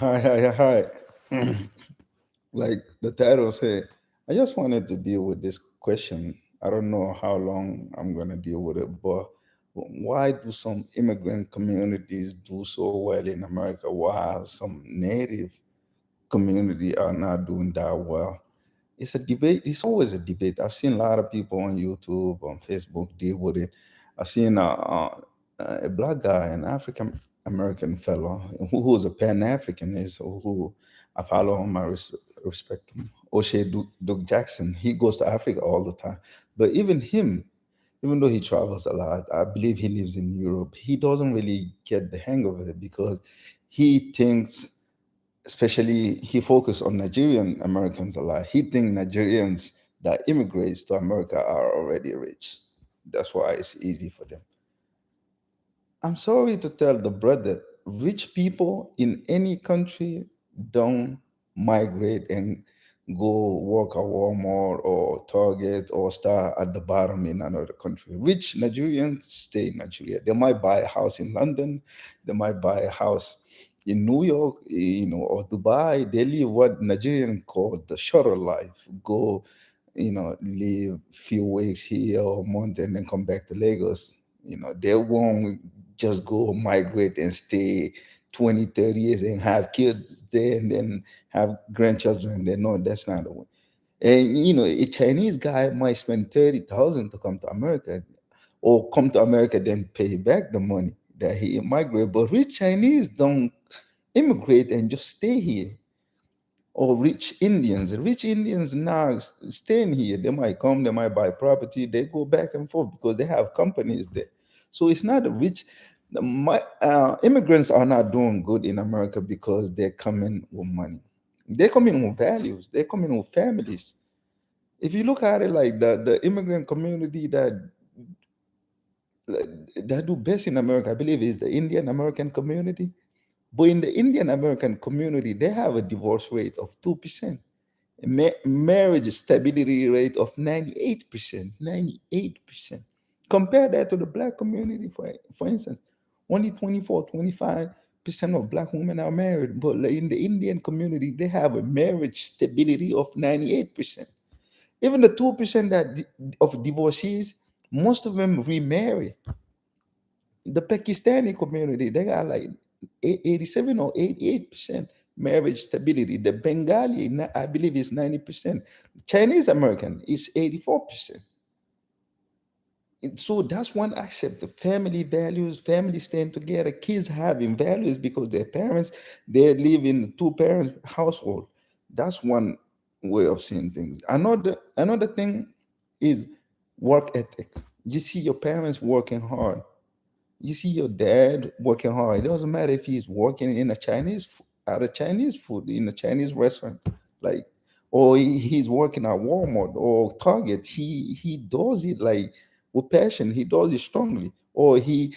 Hi, hi, hi. Like the title said, I just wanted to deal with this question. I don't know how long I'm going to deal with it, but why do some immigrant communities do so well in America while some native community are not doing that well? It's a debate. It's always a debate. I've seen a lot of people on YouTube, on Facebook deal with it. I've seen a black guy, an African American fellow who's a Pan Africanist, who I follow him, respect him. O'Shea Duke Jackson. He goes to Africa all the time. But even him, even though he travels a lot, I believe he lives in Europe. He doesn't really get the hang of it because he thinks, especially he focused on Nigerian Americans a lot. He think Nigerians that immigrates to America are already rich. That's why it's easy for them. I'm sorry to tell the brother, rich people in any country don't migrate and go work at Walmart or Target or start at the bottom in another country. Rich Nigerians stay in Nigeria. They might buy a house in London, they might buy a house in New York, or Dubai. They live what Nigerians call the shutter life. Go, live few weeks here or a month and then come back to Lagos. They won't just go migrate and stay 20, 30 years and have kids there and then have grandchildren there. No, that's not the way. And a Chinese guy might spend 30,000 to come to America, or come to America then pay back the money that he immigrated. But rich Chinese don't immigrate and just stay here. Or rich Indians now staying here. They might come, they might buy property, they go back and forth because they have companies there. So it's not a rich. My immigrants are not doing good in America because they're coming with money. They're coming with values. They're coming with families. If you look at it like the immigrant community that do best in America, I believe, is the Indian American community. But in the Indian American community, they have a divorce rate of 2%, marriage stability rate of 98%. 98%. Compare that to the black community, for instance. Only 24, 25% of black women are married. But like in the Indian community, they have a marriage stability of 98%. Even the 2% of divorcees, most of them remarry. The Pakistani community, they got like 87 or 88% marriage stability. The Bengali, I believe, is 90%. Chinese American is 84%. So that's one aspect. The family values, family staying together, kids having values because their parents, they live in a two-parent household. That's one way of seeing things. Another thing is work ethic. You see your parents working hard. You see your dad working hard. It doesn't matter if he's working in a at a Chinese food in a Chinese restaurant, like, or he's working at Walmart or Target. He does it like with passion. He does it strongly. Or he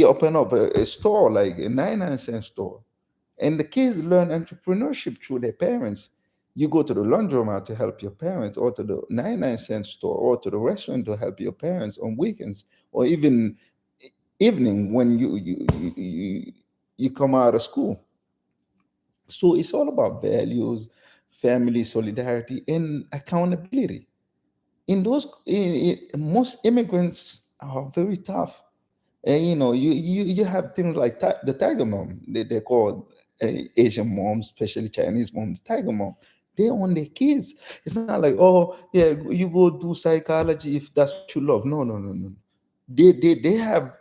open up a store like a 99-cent store, and the kids learn entrepreneurship through their parents. You go to the laundromat to help your parents, or to the 99-cent store, or to the restaurant to help your parents on weekends, or even evening when you come out of school. So it's all about values, family, solidarity, and accountability. Most immigrants are very tough. And you have things like the tiger mom. They call Asian moms, especially Chinese moms, tiger mom. They own their kids. It's not like, oh yeah, you go do psychology if that's what you love. No, no, no, no. They have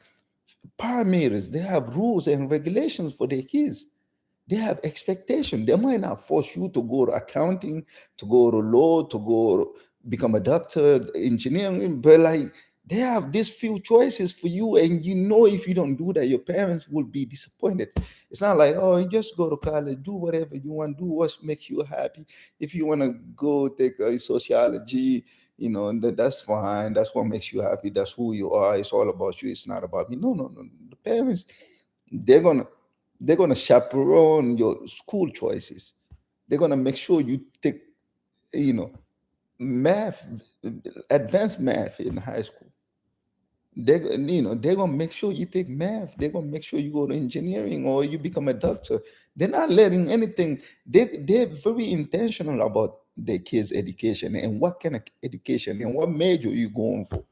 parameters, they have rules and regulations for their kids. They have expectation. They might not force you to go to accounting, to go to law, to go become a doctor, engineering, but like they have these few choices for you, and if you don't do that, your parents will be disappointed. It's not like, oh, you just go to college, do whatever you want, do what makes you happy. If you want to go take a sociology, that's fine. That's what makes you happy. That's who you are. It's all about you. It's not about me. No, no, no. The parents, they're gonna they're gonna chaperone your school choices. They're gonna make sure you take, you know, math, advanced math in high school. They're gonna make sure you take math. They're gonna make sure you go to engineering or you become a doctor. They're not letting anything. They're very intentional about their kids' education and what kind of education and what major you going for.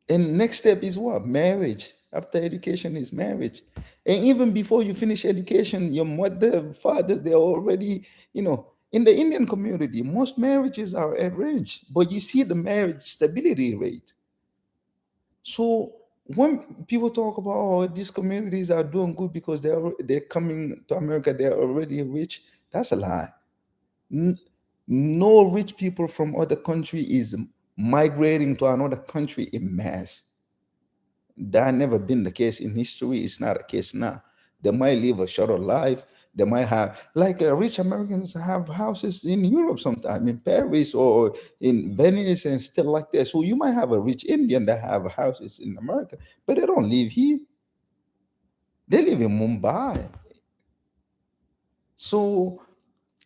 And next step is what? Marriage. After education is marriage. And even before you finish education, your mother, father, they're already, in the Indian community, most marriages are arranged, but you see the marriage stability rate. So when people talk about, oh, these communities are doing good because they're coming to America, they're already rich, that's a lie. N- no rich people from other country is migrating to another country in mass. That never been the case in history. It's not a case now. They might live a shorter life. They might have, like rich Americans have houses in Europe sometime, in Paris or in Venice and stuff like that. So you might have a rich Indian that have houses in America, but they don't live here. They live in Mumbai. So,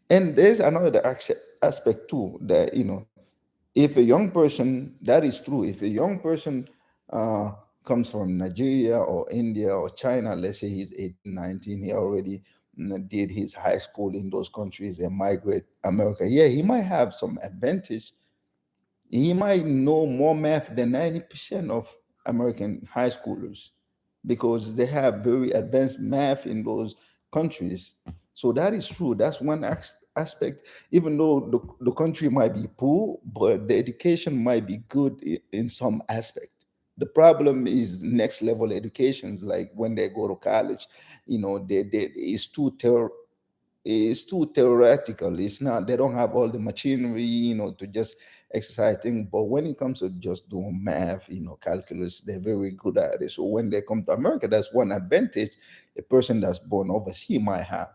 and there's another aspect too that, if a young person, that is true, if a young person uh, comes from Nigeria or India or China, let's say he's 18, 19, he already did his high school in those countries and migrate America, yeah, he might have some advantage. He might know more math than 90% of American high schoolers because they have very advanced math in those countries. So that is true. That's one aspect. Even though the country might be poor, but the education might be good in some aspect. The problem is next level educations, like when they go to college, it's too theoretical. It's not, they don't have all the machinery, to just exercise things. But when it comes to just doing math, calculus, they're very good at it. So when they come to America, that's one advantage a person that's born overseas might have.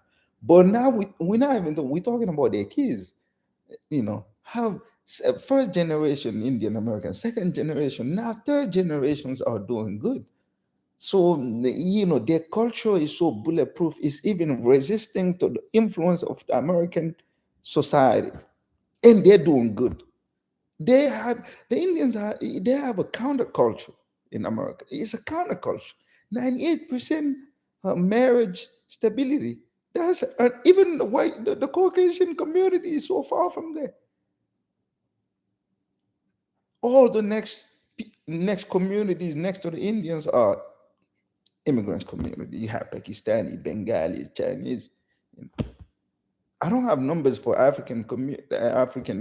But now we're not even, we're talking about their kids, have first generation Indian American, second generation, now third generations are doing good. So, their culture is so bulletproof, it's even resisting to the influence of the American society. And they're doing good. The Indians they have a counterculture in America. It's a counterculture. 98% marriage stability. That's even the Caucasian community is so far from there. All the next communities next to the Indians are immigrants community. You have Pakistani, Bengali, Chinese. I don't have numbers for African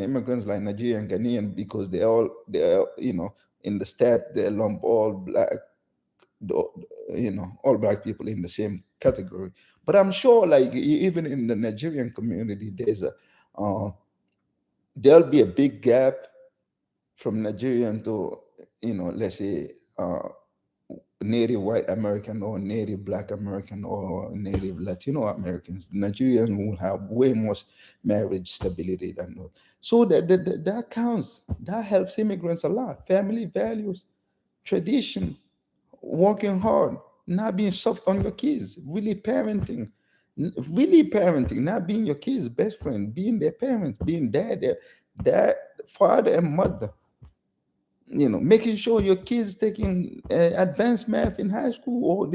immigrants like Nigerian, Ghanaian because they're in the stat they lump all black, all black people in the same category. But I'm sure, like even in the Nigerian community, uh, there'll be a big gap from Nigerian to let's say native white American or native black American or native Latino Americans. Nigerians will have way more marriage stability than those. So that counts. That helps immigrants a lot. Family values, tradition, working hard, not being soft on your kids, really parenting. Really parenting, not being your kids' best friend, being their parents, being dad, father, and mother, making sure your kids taking advanced math in high school or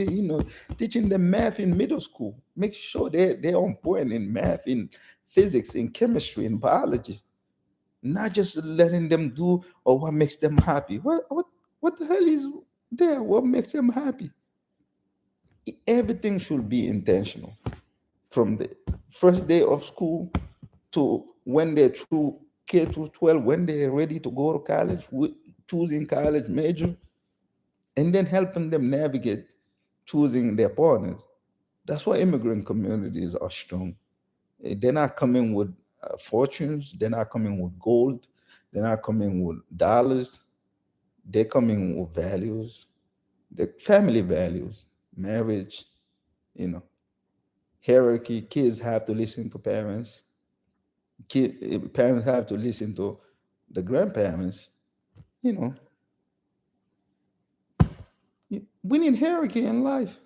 teaching them math in middle school. Make sure they're on point in math, in physics, in chemistry, in biology. Not just letting them do or what makes them happy. What the hell is there? What makes them happy? Everything should be intentional from the first day of school to when they're through K to 12, when they're ready to go to college, choosing college major, and then helping them navigate choosing their partners. That's why immigrant communities are strong. They're not coming with fortunes, they're not coming with gold, they're not coming with dollars, they're coming with values, the family values, marriage, you know, hierarchy. Kids have to listen to parents, parents have to listen to the grandparents. You know, we need hierarchy in life.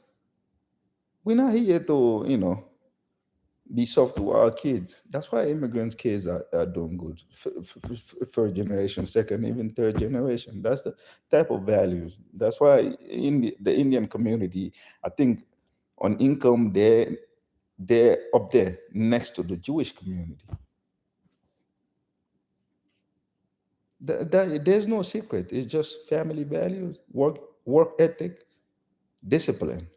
We're not here to, be soft to our kids. That's why immigrants' kids are doing good. First generation, second, even third generation. That's the type of values. That's why in the Indian community, I think on income, they're up there next to the Jewish community. There's no secret. It's just family values, work ethic, discipline.